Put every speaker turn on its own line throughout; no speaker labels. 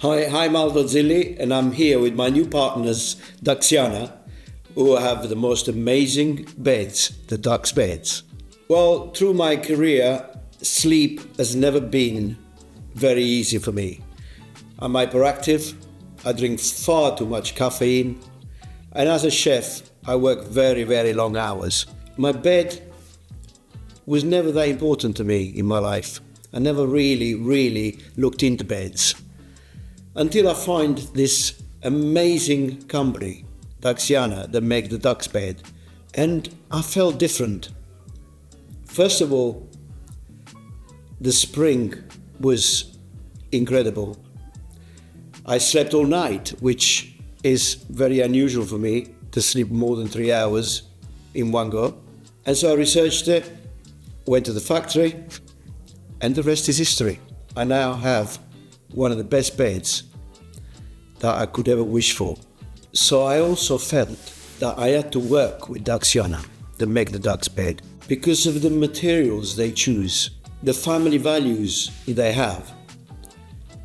Hi, I'm Aldo Zilli, and I'm here with my new partners, DUXiana, who have the most amazing beds, the DUX beds. Well, through my career, sleep has never been very easy for me. I'm hyperactive, I drink far too much caffeine, and as a chef, I work very, very long hours. My bed was never that important to me in my life. I never really looked into beds. Until I find this amazing company, DUXiana, that make the DUX bed, and I felt different. First of all, the spring was incredible. I slept all night, which is very unusual for me, to sleep more than 3 hours in one go. And so I researched it, went to the factory, and the rest is history. I now have one of the best beds that I could ever wish for. So I also felt that I had to work with DUXiana to make the DUX bed because of the materials they choose, the family values they have,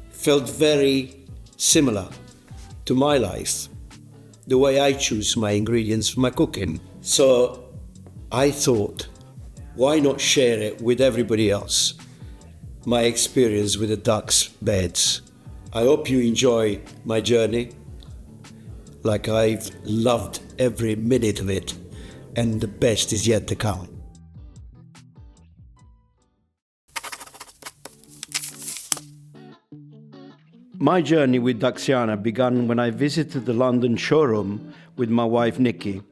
felt very similar to my life, the way I choose my ingredients for my cooking. So I thought, why not share it with everybody else? My experience with the DUX beds. I hope you enjoy my journey, like I've loved every minute of it, and the best is yet to come. My journey with DUXiana began when I visited the London showroom with my wife Nikki,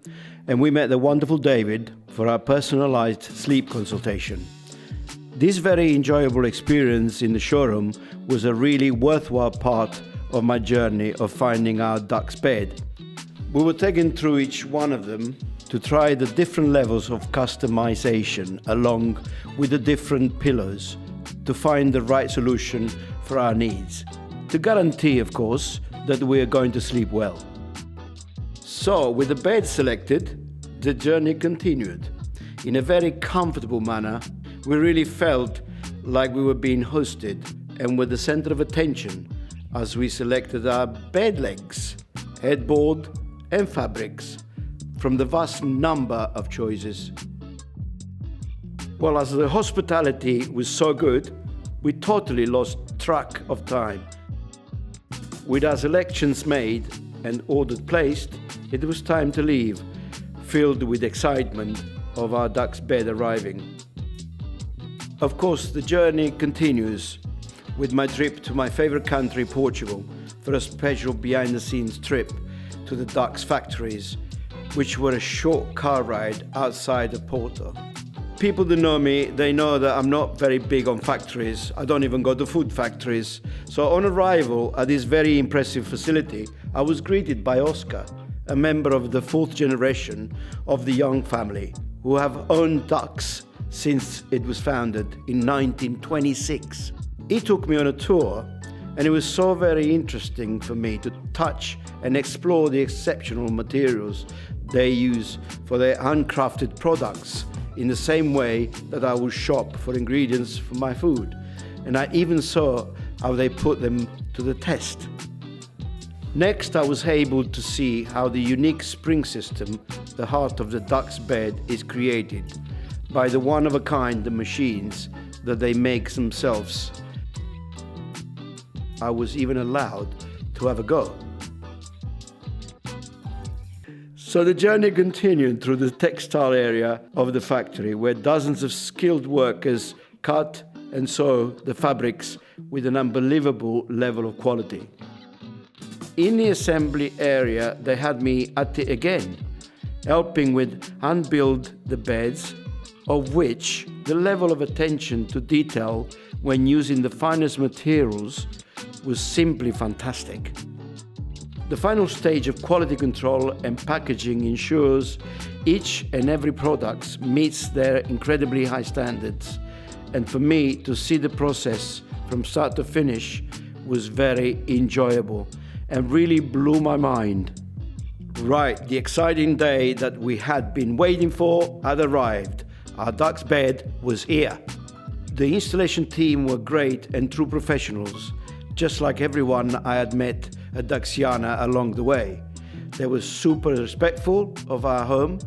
and we met the wonderful David for our personalised sleep consultation. This very enjoyable experience in the showroom was a really worthwhile part of my journey of finding our DUX bed. We were taken through each one of them to try the different levels of customization along with the different pillows to find the right solution for our needs, to guarantee, of course, that we are going to sleep well. So, with the bed selected, the journey continued. In a very comfortable manner, we really felt like we were being hosted and were the center of attention as we selected our bed legs, headboard and fabrics from the vast number of choices. Well, as the hospitality was so good, we totally lost track of time. With our selections made and orders placed, it was time to leave, filled with excitement of our DUX bed arriving. Of course, the journey continues with my trip to my favorite country, Portugal, for a special behind-the-scenes trip to the DUX factories, which were a short car ride outside of Porto. People that know me, they know that I'm not very big on factories. I don't even go to food factories. So on arrival at this very impressive facility, I was greeted by Oscar, a member of the fourth generation of the Young family, who have owned DUX since it was founded in 1926. He took me on a tour, and it was so very interesting for me to touch and explore the exceptional materials they use for their handcrafted products in the same way that I would shop for ingredients for my food. And I even saw how they put them to the test. Next, I was able to see how the unique spring system, the heart of the DUX bed, is created by the one-of-a-kind machines that they make themselves. I was even allowed to have a go. So the journey continued through the textile area of the factory, where dozens of skilled workers cut and sew the fabrics with an unbelievable level of quality. In the assembly area, they had me at it again, helping with hand-build the beds, of which the level of attention to detail when using the finest materials was simply fantastic. The final stage of quality control and packaging ensures each and every product meets their incredibly high standards. And for me to see the process from start to finish was very enjoyable and really blew my mind. Right, the exciting day that we had been waiting for had arrived. Our DUX bed was here. The installation team were great and true professionals, just like everyone I had met at Duxiana along the way. They were super respectful of our home,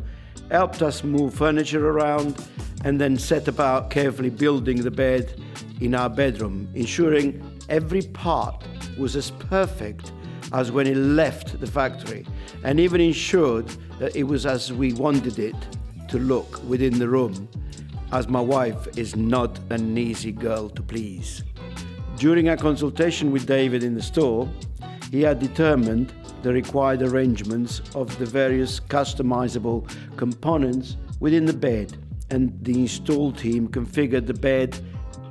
helped us move furniture around, and then set about carefully building the bed in our bedroom, ensuring every part was as perfect as when it left the factory, and even ensured that it was as we wanted it to look within the room, as my wife is not an easy girl to please. During our consultation with David in the store, he had determined the required arrangements of the various customizable components within the bed, and the install team configured the bed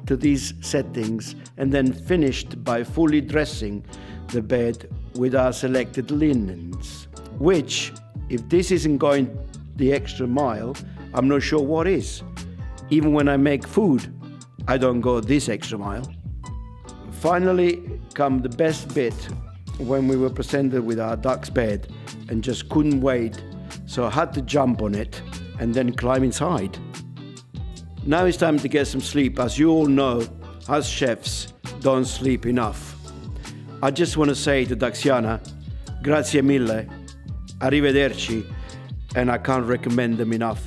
to these settings and then finished by fully dressing the bed with our selected linens, which, if this isn't going the extra mile, I'm not sure what is. Even when I make food, I don't go this extra mile. Finally come the best bit, when we were presented with our DUX bed and just couldn't wait, so I had to jump on it and then climb inside. Now it's time to get some sleep. As you all know, us chefs don't sleep enough. I just want to say to Duxiana, grazie mille, arrivederci, and I can't recommend them enough.